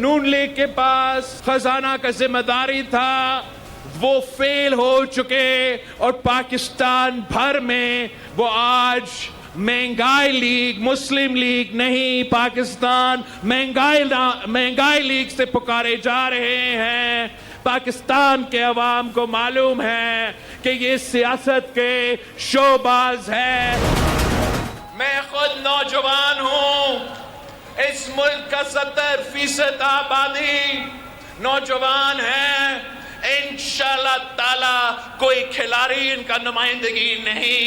नून league के पास खजाना का जिम्मेदारी था वो फेल हो चुके और पाकिस्तान भर में वो आज महंगाई लीग, मुस्लिम लीग नहीं, पाकिस्तान महंगाई लीग से पुकारे जा रहे हैं। पाकिस्तान के अवाम को मालूम है कि ये सियासत के शोबाज है। मैं खुद नौजवान हूं। इस मुल्क का 70% आबादी नौजवान है। इंशाअल्लाह ताला कोई खिलाड़ी इनका नुमाइंदगी नहीं,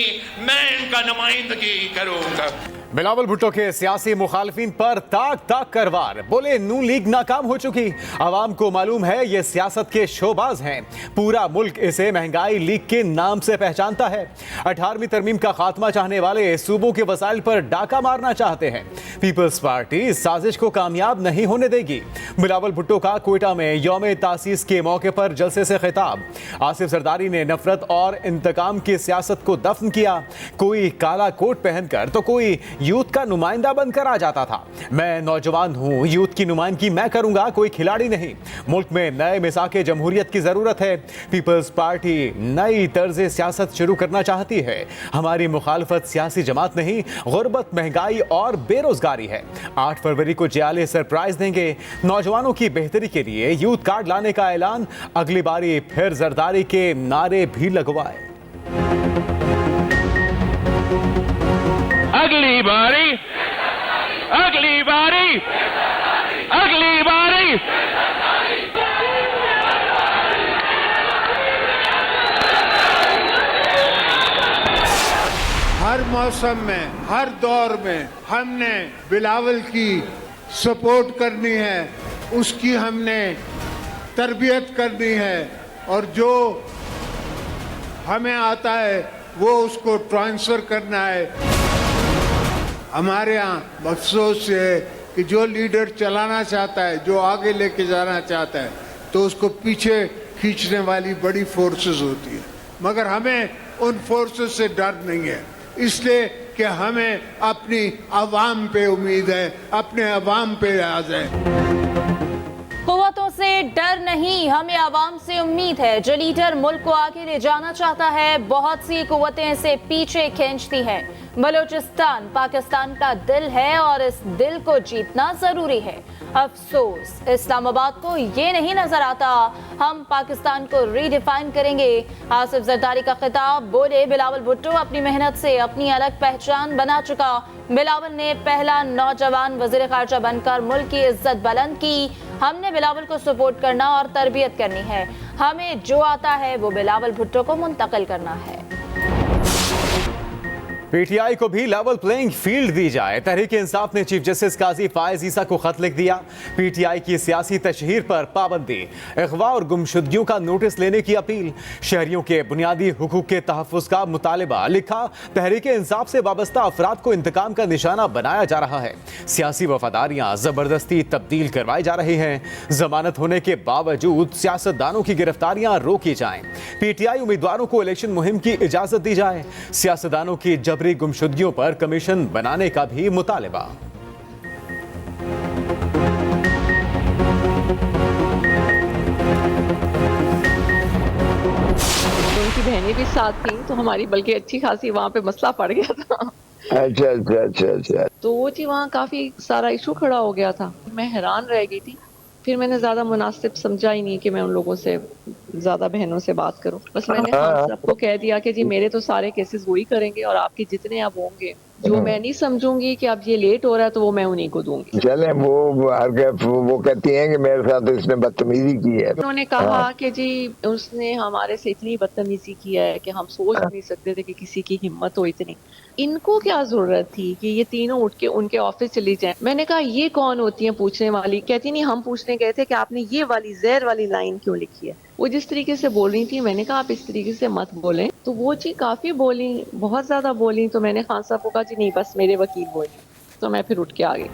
मैं इनका नुमाइंदगी करूंगा। बिलावल भुट्टो के सियासी मुखालफिन पर ताक ताक कर वार। बोले नून लीग नाकाम हो चुकी, आवाम को मालूम है ये सियासत के शोबाज हैं। पूरा मुल्क इसे महंगाई लीग के नाम से पहचानता है। 18वीं तरमीम का खात्मा चाहने वाले सूबों के वसाइल पर डाका मारना चाहते हैं। पीपल्स पार्टी इस साजिश को कामयाब नहीं होने देगी। बिलावल भुट्टो का कोयटा में यौम तासीस के मौके पर जलसे से खिताब। आसिफ जरदारी ने नफरत और इंतकाम की सियासत को दफन किया। कोई काला कोट पहनकर तो कोई यूथ का नुमाइंदा बनकर आ जाता था। मैं नौजवान हूं, यूथ की नुमाइंदगी मैं करूंगा, कोई खिलाड़ी नहीं। मुल्क में नए मिसाके जमहूरियत की जरूरत है। पीपल्स पार्टी नई तर्ज सियासत शुरू करना चाहती है। हमारी मुखालफत सियासी जमात नहीं, गुर्बत, महंगाई और बेरोजगारी है। 8 फरवरी को जियाले सरप्राइज देंगे। नौजवानों की बेहतरी के लिए यूथ कार्ड लाने का ऐलान। अगली बारी फिर जरदारी के नारे भी लगवाए। अगली बारी, अगली बारी, अगली बारी। हर मौसम में, हर दौर में हमने बिलावल की सपोर्ट करनी है, उसकी हमने तरबियत करनी है और जो हमें आता है वो उसको ट्रांसफर करना है। हमारे यहाँ अफसोस है कि जो लीडर चलाना चाहता है, जो आगे लेके जाना चाहता है, तो उसको पीछे खींचने वाली बड़ी फोर्सेस होती है। मगर हमें उन फोर्सेस से डर नहीं है, इसलिए कि हमें अपनी आवाम पे उम्मीद है, अपने आवाम पे याद है। कुव्वतों से डर नहीं, हमें आवाम से उम्मीद है। जो लीडर मुल्क को आगे ले जाना चाहता है, बहुत सी कुव्वतें इसे पीछे खींचती हैं। बलूचिस्तान पाकिस्तान का दिल है और इस दिल को जीतना जरूरी है। अफसोस इस्लामाबाद को ये नहीं नजर आता। हम पाकिस्तान को रीडिफाइन करेंगे। आसिफ जरदारी का खिताब। बोले बिलावल भुट्टो अपनी मेहनत से अपनी अलग पहचान बना चुका। बिलावल ने पहला नौजवान वजीर खारजा बनकर मुल्क की इज्जत बुलंद की। हमने बिलावल को सपोर्ट करना और तरबियत करनी है। हमें जो आता है वो बिलावल भुट्टो को मुंतकिल करना है। पीटीआई को भी लेवल प्लेइंग फील्ड दी जाए। तहरीक इंसाफ ने चीफ जस्टिस काजी फायज ईसा को खत लिख दिया। पीटीआई की सियासी तशहीर पर पाबंदी, अगवा और गुमशुदगियों का नोटिस लेने की अपील, शहरियों के बुनियादी हुकूक के तहफ़्फ़ुज़ का मुतालिबा। लिखा, तहरीक इंसाफ से वाबस्ता अफराद को इंतकाम का निशाना बनाया जा रहा है। सियासी वफादारियां जबरदस्ती तब्दील करवाई जा रही हैं। जमानत होने के बावजूद सियासतदानों की गिरफ्तारियां रोकी जाएं। पीटीआई उम्मीदवारों को इलेक्शन मुहिम की इजाजत दी जाए। सियासतदानों की जबरी गुमशुदगियों पर कमीशन बनाने का भी मुतालिबा। उनकी बहनें भी साथ थी, तो हमारी बल्कि अच्छी खासी वहाँ पे मसला पड़ गया था। अच्छा। तो वो जी वहाँ काफी सारा इशू खड़ा हो गया था। मैं हैरान रह गई थी। फिर मैंने ज्यादा मुनासिब समझा ही नहीं कि मैं उन लोगों से ज्यादा बहनों से बात करूं। बस मैंने खान साहब को कह दिया कि जी मेरे तो सारे केसेस वही करेंगे और आपके जितने अब होंगे, जो मैं नहीं समझूंगी कि अब ये लेट हो रहा है तो वो मैं उन्हीं को दूंगी। चले वो कहती हैं कि मेरे साथ तो इसने बदतमीजी की है। उन्होंने कहा कि जी उसने हमारे से इतनी बदतमीजी की है कि हम सोच नहीं सकते थे कि किसी की हिम्मत हो इतनी। इनको क्या जरूरत थी कि ये तीनों उठ के उनके ऑफिस चली जाएं। मैंने कहा ये कौन होती है पूछने वाली? कहती नहीं, हम पूछने गए थे कि आपने ये वाली जहर वाली लाइन क्यों लिखी है। वो जिस तरीके से बोल रही थी, मैंने कहा आप इस तरीके से मत बोलें। तो वो जी काफी बोली, बहुत ज्यादा बोली। तो मैंने खान साहब को कहा जी नहीं, बस मेरे वकील बोली। तो मैं फिर उठ के आ गई।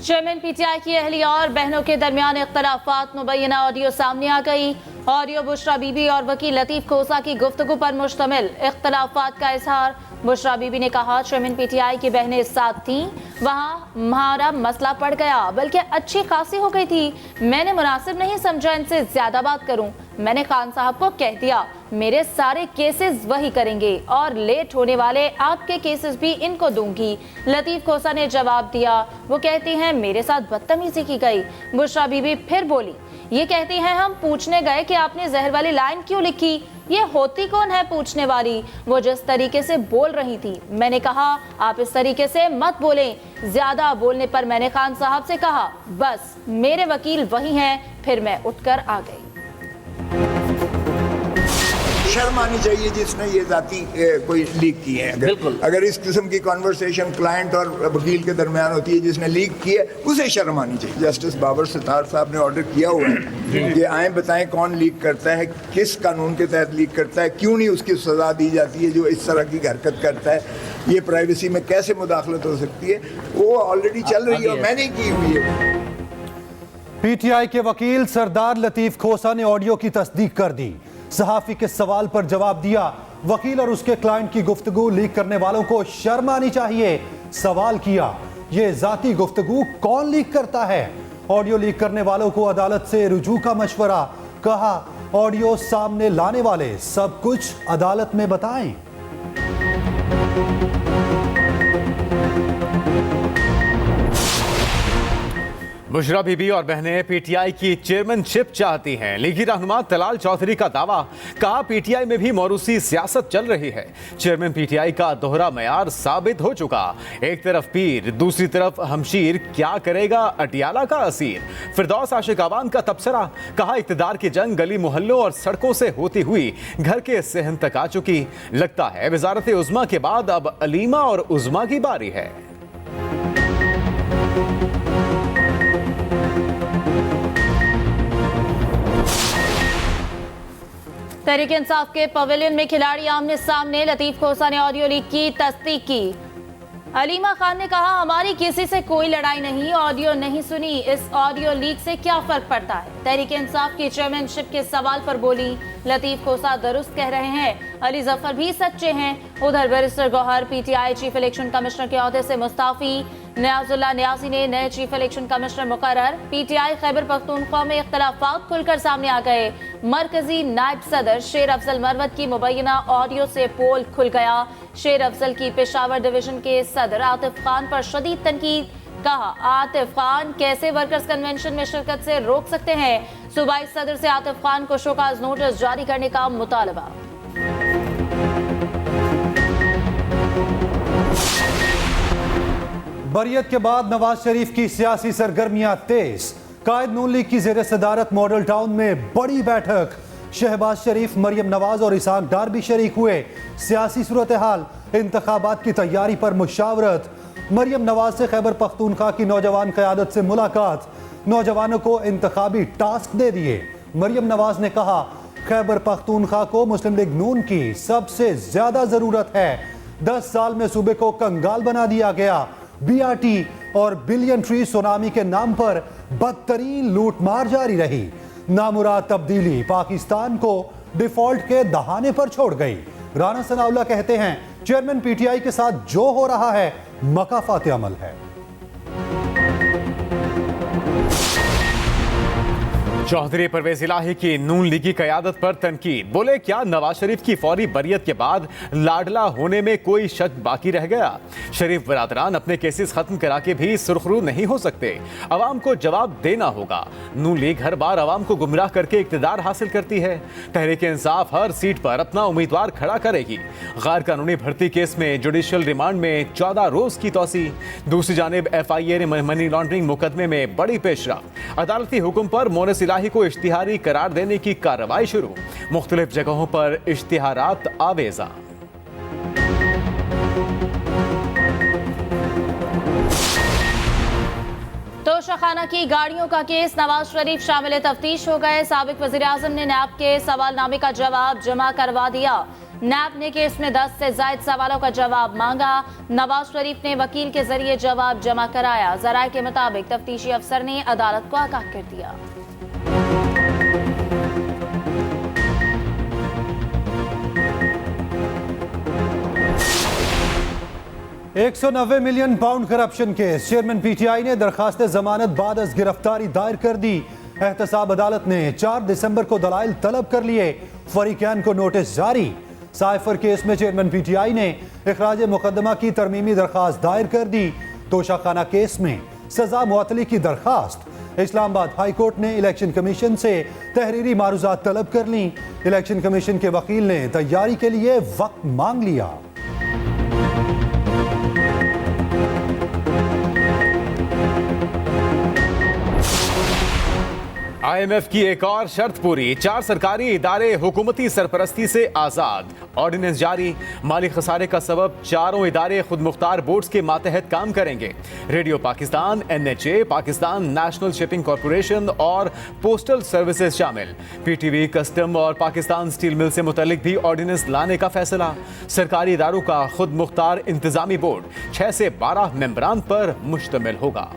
चेयरमैन पीटीआई की अहलिया और बहनों के दरमियान इख्तलाफात, मुबैना ऑडियो सामने आ गई। ऑडियो बुशरा बीबी और वकील लतीफ खोसा की गुफ्तगू पर मुश्तमिल, इख्तलाफात का इजहार। बुशरा बीबी ने कहा चेयरमैन पीटीआई की बहनें साथ थीं, वहाँ हमारा मसला पड़ गया, बल्कि अच्छी खासी हो गई थी। मैंने मुनासिब नहीं समझा इनसे ज्यादा बात करूं। मैंने खान साहब को कह दिया मेरे सारे केसेस वही करेंगे और लेट होने वाले आपके केसेस भी इनको दूंगी। लतीफ खोसा ने जवाब दिया, वो कहती हैं मेरे साथ बदतमीजी की गई। बुशरा बीबी फिर बोली, ये कहती हैं हम पूछने गए कि आपने जहर वाली लाइन क्यों लिखी, ये होती कौन है पूछने वाली। वो जिस तरीके से बोल रही थी, मैंने कहा आप इस तरीके से मत बोलें। ज्यादा बोलने पर मैंने खान साहब से कहा बस मेरे वकील वही हैं, फिर मैं उठकर आ गई। शर्म आनी चाहिए जिसने ये जाती कोई लीक की है। अगर इस किस्म की कॉन्वर्सेशन क्लाइंट और वकील के दरमियान होती है, जिसने लीक की है उसे शर्म आनी चाहिए। जस्टिस बाबर सितार साहब ने ऑर्डर किया हुआ है कि आए बताएं कौन लीक करता है, किस कानून के तहत लीक करता है, क्यों नहीं उसकी सजा दी जाती है जो इस तरह की हरकत करता है, ये प्राइवेसी में कैसे मुदाखलत हो सकती है। वो ऑलरेडी चल रही है और मैंने की हुई है। पीटीआई के वकील सरदार लतीफ खोसा ने ऑडियो की तस्दीक कर दी, सहाफी के सवाल पर जवाब दिया। वकील और उसके क्लाइंट की गुफ्तगू लीक करने वालों को शर्म आनी चाहिए। सवाल किया ये जाती गुफ्तगू कौन लीक करता है। ऑडियो लीक करने वालों को अदालत से रुजू का मशवरा, कहा ऑडियो सामने लाने वाले सब कुछ अदालत में बताएं। बुशरा बीबी और बहनें पीटीआई की चेयरमैनशिप चाहती हैं। लीगी रहनुमा तलाल चौधरी का दावा, कहा पीटीआई में भी मौरूसी सियासत चल रही है। चेयरमैन पीटीआई का दोहरा मयार साबित हो चुका। एक तरफ पीर, दूसरी तरफ हमशीर, क्या करेगा अटियाला का असीर। फिरदौस आशिक आवाम का तबसरा, कहा इक्तदार की जंग गली मोहल्लों और सड़कों से होती हुई घर के सहन तक आ चुकी। लगता है वजारत उज़्मा के बाद अब अलीमा और उज़्मा की बारी है। तहरीक इंसाफ के पवेलियन में खिलाड़ी आमने सामने, लतीफ खोसा ने ऑडियो लीक की तस्दीक की। अलीमा खान ने कहा हमारी किसी से कोई लड़ाई नहीं, ऑडियो नहीं सुनी, इस ऑडियो लीक से क्या फर्क पड़ता है। तहरीक इंसाफ की चेयरमैनशिप के सवाल पर बोली, लतीफ खोसा दुरुस्त कह रहे हैं, अली जफर भी सच्चे हैं। उधर barrister Gohar PTI chief election commissioner के ओहदे से मुस्ताफी, नियाजुल्लाह नियाजी ने नए चीफ इलेक्शन कमिश्नर मुकर्रर। पीटीआई खैबर पख्तूनख्वा में इख्तलाफात खुलकर सामने आ गए। मरकजी नायब सदर शेर अफजल मरवत की मुबैना ऑडियो से पोल खुल गया। शेर अफजल की पेशावर डिवीजन के सदर आतिफ खान पर शदीद तनकीद, कहा आतिफ खान कैसे वर्कर्स कन्वेंशन में शिरकत से रोक सकते हैं। सूबाई सदर से आतिफ खान को शोकाज नोटिस जारी करने का मुतालबा। बरियत के बाद नवाज शरीफ की सियासी सरगर्मियां तेज। कायद नून लीग की ज़ेर सदारत मॉडल टाउन में बड़ी बैठक। शहबाज शरीफ, मरियम नवाज और इसाक डार भी शरीक हुए। सियासी सूरत हाल, इंतखाबात की तैयारी पर मुशावरत। मरियम नवाज से खैबर पख्तूनख्वा की नौजवान क़यादत से मुलाकात, नौजवानों को इंतखाबी टास्क दे दिए। मरियम नवाज ने कहा खैबर पख्तूनख्वा को मुस्लिम लीग नून की सबसे ज्यादा जरूरत है। 10 साल में सूबे को कंगाल बना दिया गया। बीआरटी और बिलियन ट्री सुनामी के नाम पर बदतरीन लूटमार जारी रही। नामुराद तब्दीली पाकिस्तान को डिफॉल्ट के दहाने पर छोड़ गई। राना सनाउल्लाह कहते हैं चेयरमैन पीटीआई के साथ जो हो रहा है मकाफात अमल है। चौधरी परवेज इलाही की नून लीगी क़यादत पर तनकीद, बोले क्या नवाज शरीफ की फौरी बरियत के बाद लाडला होने में कोई शक बाकी रह गया। शरीफ बरादरान अपने केसेस खत्म करा के भी सुरखरू नहीं हो सकते, अवाम को जवाब देना होगा। नून लीग हर बार अवाम को गुमराह करके इक्तदार हासिल करती है। तहरीक इंसाफ हर सीट पर अपना उम्मीदवार खड़ा करेगी। गैर कानूनी भर्ती केस में जुडिशियल रिमांड में 14 रोज की तौसी। दूसरी जानिब FIA ने मनी लॉन्ड्रिंग मुकदमे में बड़ी पेशरफ। अदालती हुक्म पर मोनिस इलाही को इश्तिहारी करार देने की कार्रवाई शुरू। मुख्तलिफ जगहों पर इश्तिहारात आवेजा। तोशाखाना की गाड़ियों का केस, नवाज शरीफ शामिल तफ्तीश हो गए। साबिक वजीर आजम ने नैब के सवालनामे का जवाब जमा करवा दिया। नैब ने केस में 10 से ज्यादा सवालों का जवाब मांगा। नवाज शरीफ ने वकील के जरिए जवाब जमा कराया। जराये के मुताबिक तफ्तीशी अफसर ने अदालत को आगाह कर दिया। 190 million pound corruption case. Chairman PTI ने दरखास्त जमानत बाद अज गिरफ्तारी दायर कर दी। एहतसाब अदालत ने 4 दिसंबर को दलाइल तलब कर लिए। फरीकैन को नोटिस जारी। साइफर केस में चेयरमैन पीटीआई ने इखराज मुकदमा की तरमीमी दरखास्त दायर कर दी। तोशाखाना केस में सजा मुअत्तली की दरखास्त। इस्लामाबाद हाई कोर्ट ने इलेक्शन कमीशन से तहरीरी मारूजात तलब कर ली। इलेक्शन कमीशन के वकील ने तैयारी के लिए वक्त मांग लिया। IMF की एक और शर्त पूरी। 4 सरकारी इदारे हुकूमती सरपरस्ती से आजाद। ऑर्डिनेंस जारी। माली खसारे का सबब 4 इदारे खुद मुख्तार बोर्ड्स के मातहत काम करेंगे। Radio Pakistan, NHA, Pakistan national shipping corporation और पोस्टल सर्विसेज शामिल। PTV, कस्टम और पाकिस्तान स्टील मिल से मुतल्लिक भी ऑर्डिनेंस लाने का फैसला। सरकारी इदारों का खुद मुख्तार इंतजामी बोर्ड 6 से 12 मेंबरान पर मुश्तमिल होगा।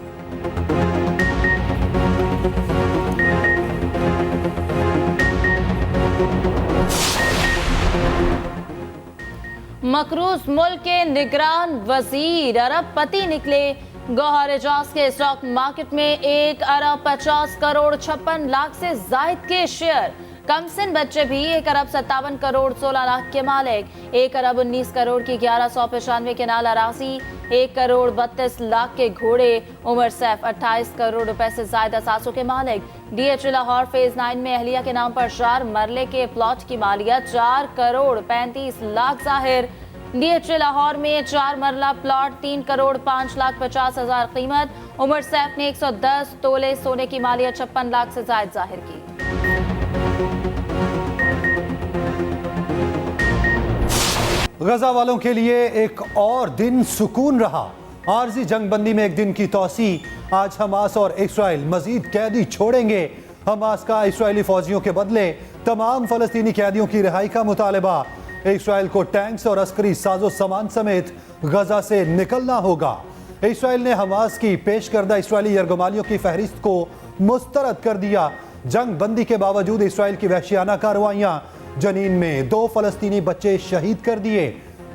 मकरूज मुल्क के निगरान वजीर अरबपति निकले। गौहर एजाज के स्टॉक मार्केट में 1 अरब 50 करोड़ 56 लाख से जायद के शेयर। कमसिन बच्चे भी 1 अरब 57 करोड़ 16 लाख के मालिक। 1 अरब 19 करोड़ की 1195 केनाल अराजी। 1 करोड़ 32 लाख के घोड़े। उमर सैफ 28 करोड़ रुपए से ज्यादा असासों के मालिक। DH लाहौर फेज 9 में अहलिया के नाम पर 4 मरले के प्लॉट की मालियत 4 करोड़ 35 लाख जाहिर। DH लाहौर में 4 मरला प्लॉट 3 करोड़ 5 लाख 50 हजार कीमत। उमर सैफ ने 110 तोले सोने की मालियत 56 लाख से ज्यादा जाहिर की। गजा वालों के लिए एक और दिन सुकून रहा। आरजी जंगबंदी में एक दिन की तोसी। आज हमास और इस्राइल मजीद कैदी छोड़ेंगे। हमास का इस्राइली फौजियों के बदले तमाम फलस्तीनी कैदियों की रिहाई का मुतालबा। इस्राइल को टैंक्स और अस्करी साजो सामान समेत गजा से निकलना होगा। इस्राइल ने हमास की पेश करदा इस्राइली यरगमालियों की फहरिस्त को मुस्तरद कर दिया। जंग बंदी के बावजूद इस्राइल की वहशियाना कार्रवाइयां। जनीन में 2 फलस्तीनी बच्चे शहीद कर दिए।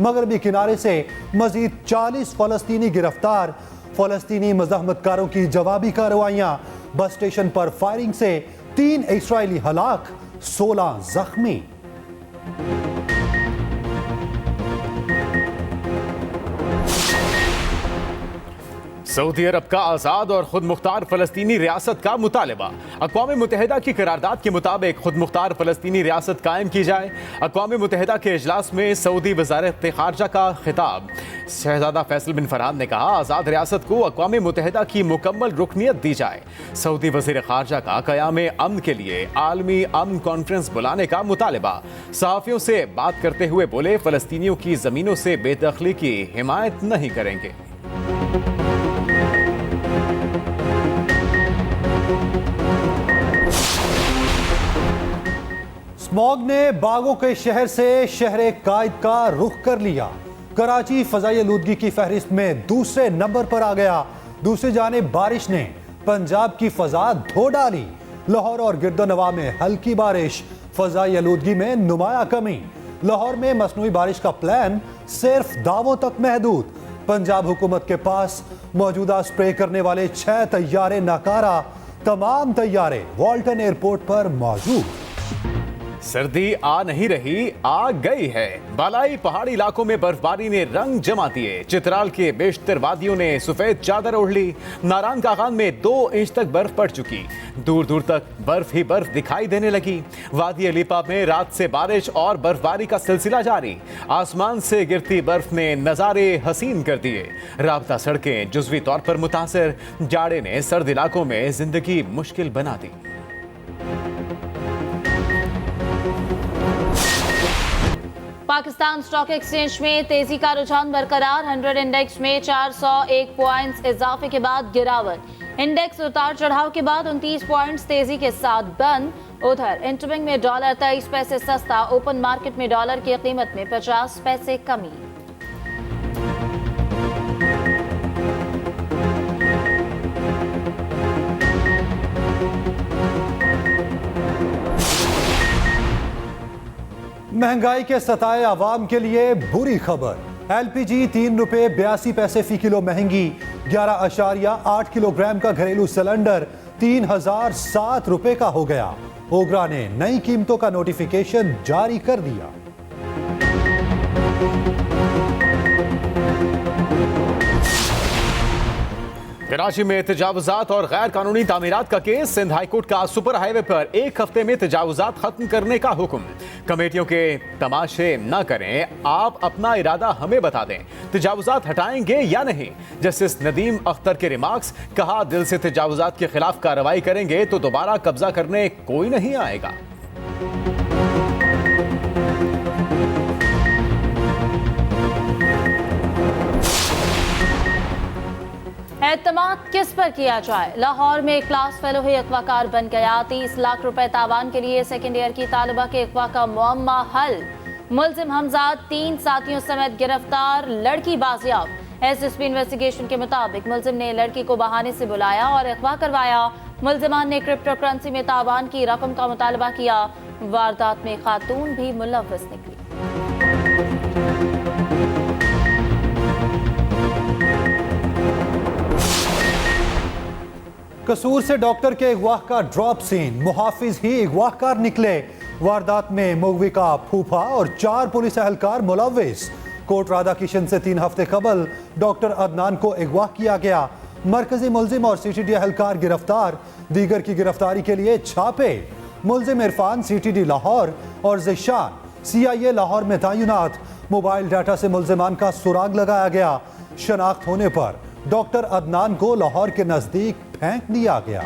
मगरबी किनारे से मजीद 40 फलस्तीनी गिरफ्तार। फलस्तीनी मज़ाहमतकारों की जवाबी कार्रवाइयां। बस स्टेशन पर फायरिंग से 3 इस्राइली हलाक, 16 जख्मी। सऊदी अरब का आज़ाद और खुद मुख्तार फ़लस्तीनी रियासत का मुतालबा। अक़वाम मुत्तहिदा की करारदाद के मुताबिक खुद मुख्तार फ़लस्तीनी रियासत कायम की जाए। अक़वाम मुत्तहिदा के इजलास में सऊदी वज़ारत ख़ारजा का खिताब। शहज़ादा फैसल बिन फरहाद ने कहा, आज़ाद रियासत को अक़वाम मुत्तहिदा की मुकम्मल रुकनियत दी जाए। सऊदी वज़ीर ख़ारजा का क़याम अमन के लिए आलमी अमन कॉन्फ्रेंस बुलाने का मुतालबा। सहाफ़ियों से बात करते हुए बोले, फ़लस्तीनियों की ज़मीनों से बेदखली की हिमायत नहीं करेंगे। स्मॉग ने बागों के शहर से शहर कायद का रुख कर लिया। कराची फजाई आलूदगी की फहरिस्त में दूसरे नंबर पर आ गया। दूसरी जानिब बारिश ने पंजाब की फजा धो डाली। लाहौर और गिरदोनवा में हल्की बारिश, फजाई आलूदगी में नुमाया कमी। लाहौर में मसनूई बारिश का प्लान सिर्फ दावों तक महदूद। पंजाब हुकूमत के पास मौजूदा स्प्रे करने वाले 6 तैयारे नाकारा। तमाम तैयारे वाल्टन एयरपोर्ट पर मौजूद। सर्दी आ नहीं रही, आ गई है। बालाई पहाड़ी इलाकों में बर्फबारी ने रंग जमा दिए। चित्राल के बेशतर वादियों ने सफेद चादर ओढ़ ली। नारायण कागान में 2 इंच तक बर्फ पड़ चुकी। दूर दूर तक बर्फ ही बर्फ दिखाई देने लगी। वादी अलीपा में रात से बारिश और बर्फबारी का सिलसिला जारी। आसमान से गिरती बर्फ ने नजारे हसीन कर दिए। राबता सड़कें जुज़वी तौर पर मुतासर। जाड़े ने सर्द इलाकों में जिंदगी मुश्किल बना दी। पाकिस्तान स्टॉक एक्सचेंज में तेजी का रुझान बरकरार। 100 इंडेक्स में 401 पॉइंट्स इजाफे के बाद गिरावट। इंडेक्स उतार चढ़ाव के बाद 29 पॉइंट्स तेजी के साथ बंद। उधर इंटरबैंक में डॉलर 23 पैसे सस्ता। ओपन मार्केट में डॉलर की कीमत में 50 पैसे कमी। महंगाई के सताए आवाम के लिए बुरी खबर। एलपीजी 3 रुपए 82 पैसे फी किलो महंगी, 11.8 किलोग्राम का घरेलू सिलेंडर 3007 रुपए का हो गया। ओगरा ने नई कीमतों का नोटिफिकेशन जारी कर दिया। कराची में तजावुजात और गैर कानूनी तामीरात का केस। सिंध हाईकोर्ट का सुपर हाईवे पर 1 हफ्ते में तजावुजात खत्म करने का हुक्म। कमेटियों के तमाशे न करें, आप अपना इरादा हमें बता दें, तजावुजात हटाएंगे या नहीं। जस्टिस नदीम अख्तर के रिमार्क्स, कहा दिल से तजावुजात के खिलाफ कार्रवाई करेंगे तो दोबारा कब्जा करने कोई नहीं आएगा। एतमाद किस पर किया जाए। लाहौर में क्लास फेलो ही अगवाकार बन गया। 30 लाख रुपए तावान के लिए सेकेंड ईयर की तालिबा के अगवा का मुअम्मा हल। मुलजिम हमजाद 3 साथियों समेत गिरफ्तार, लड़की बाजियाब। एसएसपी इन्वेस्टिगेशन के मुताबिक मुलजिम ने लड़की को बहाने से बुलाया और अगवा करवाया। मुलजिमान ने क्रिप्टो करेंसी में तावान की रकम का मुतालबा किया। वारदात में खातून भी मुलव्वस निकली। कसूर से डॉक्टर के अगवा का ड्रॉप सीन, मुहाफिज ही अगवाकार निकले। वारदात में मुगविका फूफा और 4 पुलिस एहलकार मुलव्विस। कोट राधा किशन से 3 हफ्ते कबल डॉक्टर अदनान को अगवा किया गया। मरकजी मुलजिम और सीटीडी एहलकार गिरफ्तार, दीगर की गिरफ्तारी के लिए छापे। मुलजिम इरफान सीटीडी लाहौर और जिशान CIA लाहौर में तैनात। मोबाइल डाटा से मुलजिमान का सुराग लगाया गया। शनाख्त होने पर डॉक्टर अदनान को लाहौर के नजदीक फेंक दिया गया।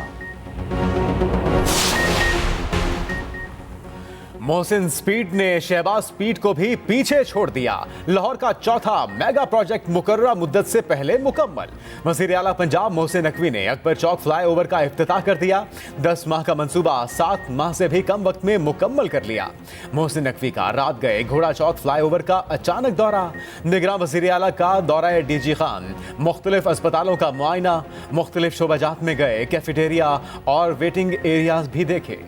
मोहसिन स्पीड ने शहबाज स्पीड को भी पीछे छोड़ दिया। लाहौर का चौथा मेगा प्रोजेक्ट मुकर्ररा मुद्दत से पहले मुकम्मल। वज़ीर आला पंजाब मोहसिन नकवी ने अकबर चौक फ्लाईओवर का इफ्तिताह कर दिया। 10 माह का मंसूबा 7 माह से भी कम वक्त में मुकम्मल कर लिया। मोहसिन नकवी का रात गए घोड़ा चौक फ्लाईओवर का अचानक दौरा। निगरान वज़ीर आला का दौरा DG खान, मुख्तलिफ अस्पतालों का मुआयना, मुख्तलिफ शोबाजात में गए, कैफेटेरिया और वेटिंग एरियाज भी देखे।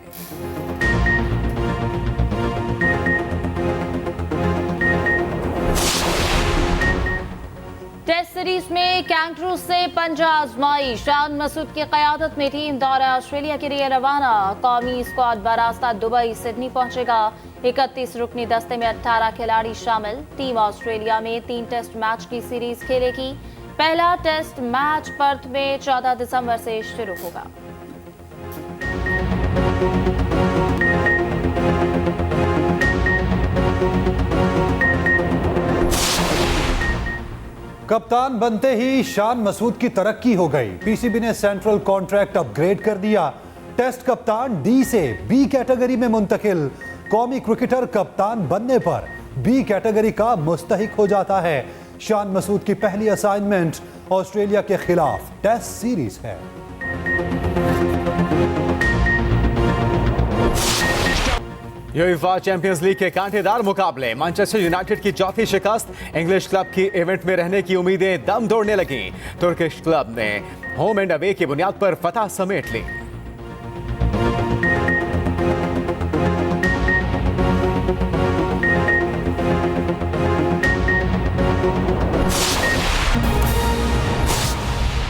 टेस्ट सीरीज में कैंगरू से पंजा आजमाई। शान मसूद की क़यादत में टीम दौरा ऑस्ट्रेलिया के लिए रवाना। कौमी स्क्वाड बरास्ता दुबई सिडनी पहुंचेगा। 31 रुकनी दस्ते में 18 खिलाड़ी शामिल। टीम ऑस्ट्रेलिया में 3 टेस्ट मैच की सीरीज खेलेगी। पहला टेस्ट मैच पर्थ में 14 दिसंबर से शुरू होगा। कप्तान बनते ही शान मसूद की तरक्की हो गई। पीसीबी ने सेंट्रल कॉन्ट्रैक्ट अपग्रेड कर दिया। टेस्ट कप्तान D से B कैटेगरी में मुंतकिल। कौमी क्रिकेटर कप्तान बनने पर B कैटेगरी का मुस्तहिक हो जाता है। शान मसूद की पहली असाइनमेंट ऑस्ट्रेलिया के खिलाफ टेस्ट सीरीज है। यूएफा चैंपियंस लीग के कांटेदार मुकाबले। मैनचेस्टर यूनाइटेड की चौथी शिकस्त। इंग्लिश क्लब की इवेंट में रहने की उम्मीदें दम तोड़ने लगी। तुर्किश क्लब ने होम एंड अवे की बुनियाद पर फतह समेट ली।